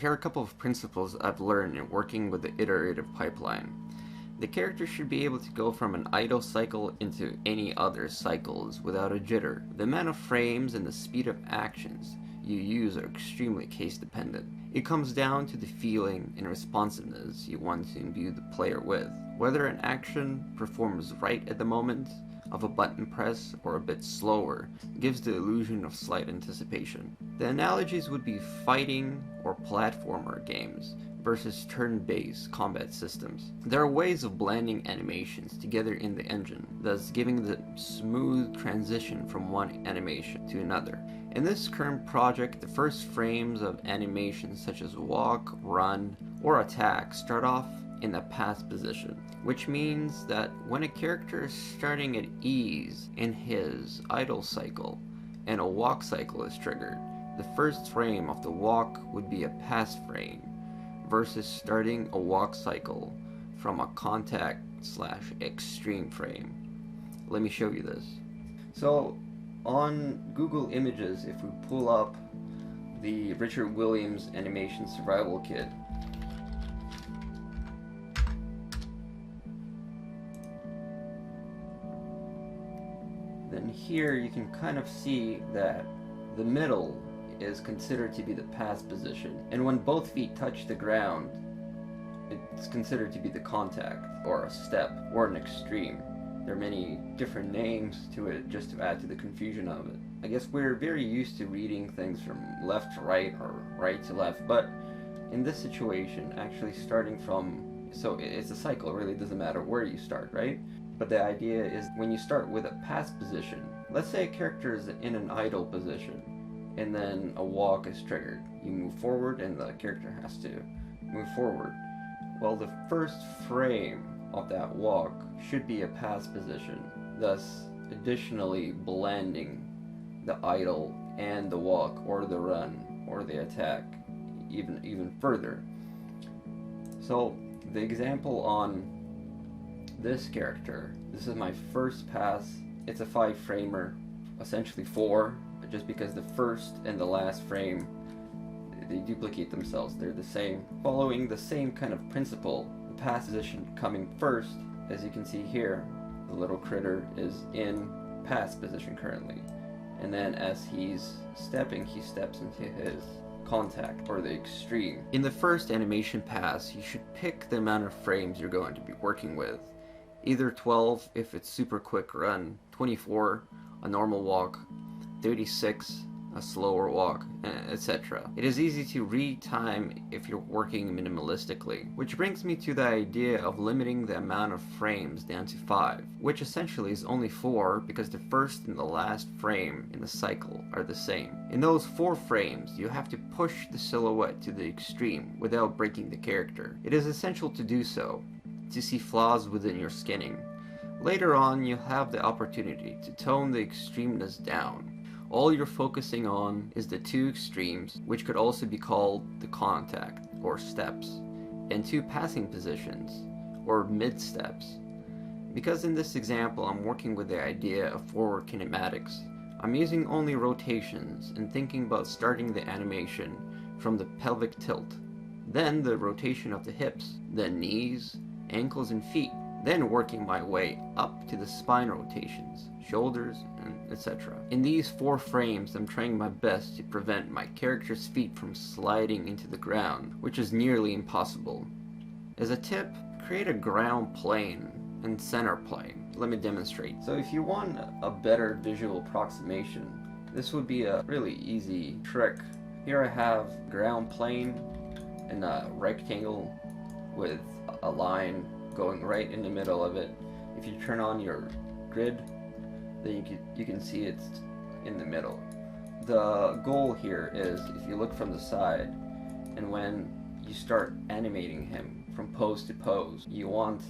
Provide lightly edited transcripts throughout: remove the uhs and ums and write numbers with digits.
Here are a couple of principles I've learned in working with the iterative pipeline. The character should be able to go from an idle cycle into any other cycles without a jitter. The amount of frames and the speed of actions you use are extremely case dependent. It comes down to the feeling and responsiveness you want to imbue the player with. Whether an action performs right at the moment of a button press or a bit slower gives the illusion of slight anticipation. The analogies would be fighting or platformer games versus turn-based combat systems. There are ways of blending animations together in the engine, thus giving the smooth transition from one animation to another. In this current project, the first frames of animations such as walk, run, or attack start off in the pass position, which means that when a character is starting at ease in his idle cycle and a walk cycle is triggered, the first frame of the walk would be a pass frame versus starting a walk cycle from a contact/extreme frame. Let me show you this. So on Google Images, if we pull up the Richard Williams Animation Survival Kit, then here you can kind of see that the middle is considered to be the pass position, and when both feet touch the ground, it's considered to be the contact, or a step, or an extreme. There are many different names to it just to add to the confusion of it. I guess we're very used to reading things from left to right or right to left, but in this situation, actually starting from, so it's a cycle, it really doesn't matter where you start, right? But the idea is when you start with a pass position, let's say a character is in an idle position, and then a walk is triggered. You move forward and the character has to move forward. Well, the first frame of that walk should be a pass position, thus additionally blending the idle and the walk or the run or the attack even further. So the example on this character, this is my first pass. It's a 5-framer, essentially 4, just because the first and the last frame, they duplicate themselves, they're the same. Following the same kind of principle, the pass position coming first, as you can see here, the little critter is in pass position currently. And then as he's stepping, he steps into his contact, or the extreme. In the first animation pass, you should pick the amount of frames you're going to be working with. Either 12 if it's super quick run, 24 a normal walk, 36 a slower walk, etc. It is easy to retime if you're working minimalistically, which brings me to the idea of limiting the amount of frames down to 5, which essentially is only 4 because the first and the last frame in the cycle are the same. In those 4 frames, you have to push the silhouette to the extreme without breaking the character. It is essential to do so, to see flaws within your skinning. Later on, you'll have the opportunity to tone the extremeness down. All you're focusing on is the 2 extremes, which could also be called the contact, or steps, and 2 passing positions, or mid-steps. Because in this example I'm working with the idea of forward kinematics, I'm using only rotations and thinking about starting the animation from the pelvic tilt, then the rotation of the hips, then knees, ankles and feet, then working my way up to the spine rotations, shoulders, and etc. In these 4 frames, I'm trying my best to prevent my character's feet from sliding into the ground, which is nearly impossible. As a tip, create a ground plane and center plane. Let me demonstrate. So if you want a better visual approximation, this would be a really easy trick. Here I have ground plane and a rectangle with a line going right in the middle of it. If you turn on your grid, then you can see it's in the middle. The goal here is, if you look from the side, and when you start animating him from pose to pose, you want,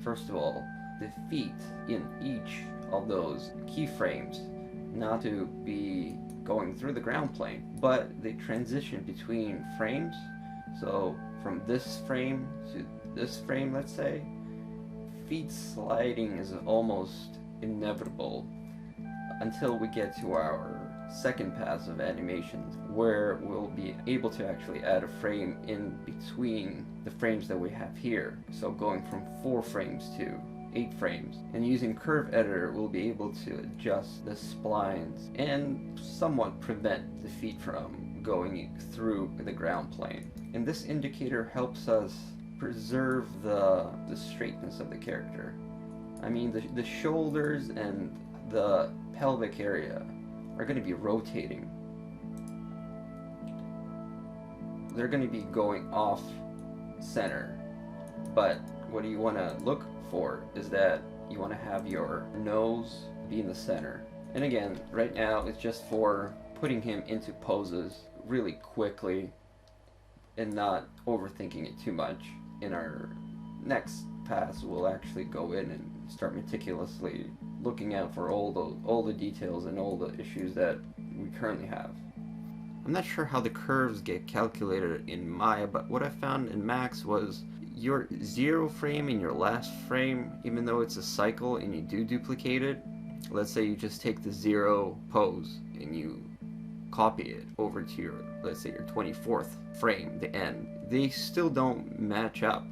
first of all, the feet in each of those keyframes not to be going through the ground plane, but they transition between frames. So from this frame to this frame, let's say, feet sliding is almost inevitable until we get to our second pass of animations, where we'll be able to actually add a frame in between the frames that we have here. So going from 4 frames to 8 frames. And using Curve Editor, we'll be able to adjust the splines and somewhat prevent the feet from going through the ground plane. And this indicator helps us preserve the straightness of the character. I mean, the shoulders and the pelvic area are going to be rotating. They're going to be going off center. But what you want to look for is that you want to have your nose be in the center. And again, right now it's just for putting him into poses really quickly and not overthinking it too much. In our next pass, we'll actually go in and start meticulously looking out for all the details and all the issues that we currently have. I'm not sure how the curves get calculated in Maya, but what I found in Max was your 0 frame in your last frame, even though it's a cycle and you do duplicate it, let's say you just take the 0 pose and you copy it over to your, let's say your 24th frame, the end, they still don't match up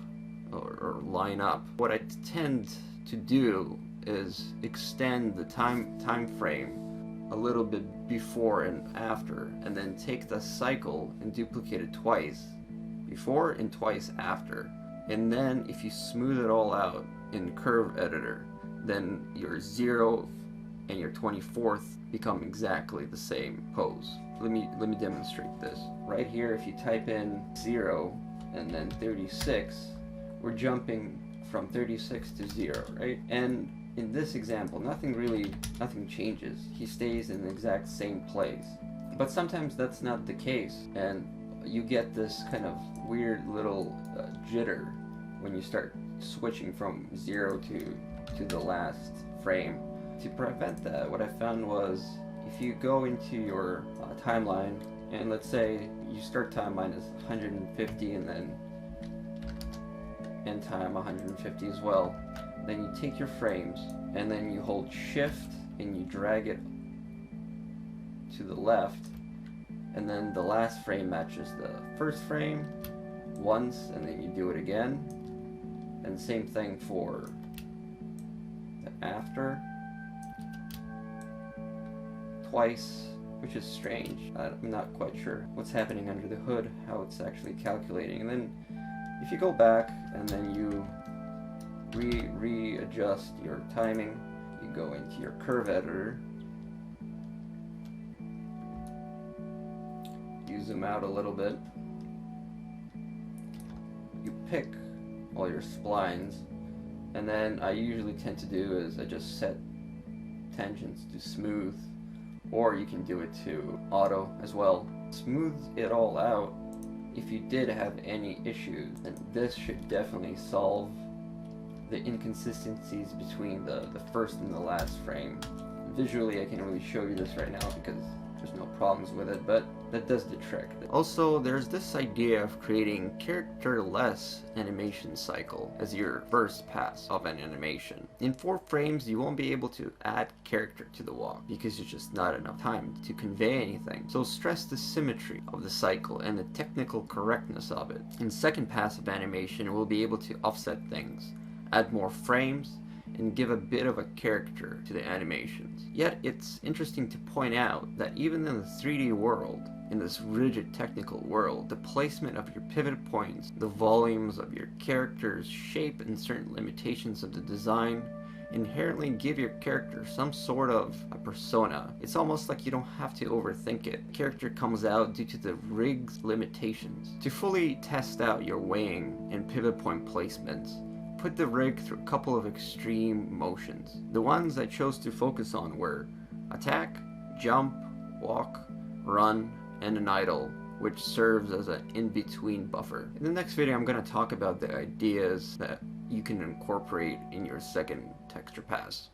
or line up. What I tend to do is extend the time frame a little bit before and after, and then take the cycle and duplicate it twice, before and twice after. And then if you smooth it all out in Curve Editor, then your 0 and your 24th become exactly the same pose. Let me demonstrate this. Right here, if you type in 0 and then 36, we're jumping from 36 to 0, right? And in this example, nothing changes. He stays in the exact same place. But sometimes that's not the case, and you get this kind of weird little jitter when you start switching from 0 to the last frame. To prevent that, what I found was if you go into your timeline, and let's say you start timeline as 150 and then end time 150 as well, then you take your frames and then you hold shift and you drag it to the left, and then the last frame matches the first frame once, and then you do it again, and same thing for the after twice, which is strange. I'm not quite sure what's happening under the hood, how it's actually calculating. And then if you go back and then you readjust your timing, you go into your Curve Editor, you zoom out a little bit, you pick all your splines, and then I usually tend to do is I just set tangents to smooth, or you can do it to auto as well. Smooth it all out. If you did have any issues, then this should definitely solve the inconsistencies between the first and the last frame. Visually, I can't really show you this right now because there's no problems with it, but that does the trick. Also, there's this idea of creating character-less animation cycle as your first pass of an animation. In 4 frames, you won't be able to add character to the walk because there's just not enough time to convey anything. So stress the symmetry of the cycle and the technical correctness of it. In second pass of animation, we'll be able to offset things, add more frames, and give a bit of a character to the animations. Yet it's interesting to point out that even in the 3D world, in this rigid technical world, the placement of your pivot points, the volumes of your character's shape, and certain limitations of the design inherently give your character some sort of a persona. It's almost like you don't have to overthink it. Character comes out due to the rig's limitations. To fully test out your weighing and pivot point placements, put the rig through a couple of extreme motions. The ones I chose to focus on were attack, jump, walk, run, and an idle, which serves as an in-between buffer. In the next video, I'm going to talk about the ideas that you can incorporate in your second texture pass.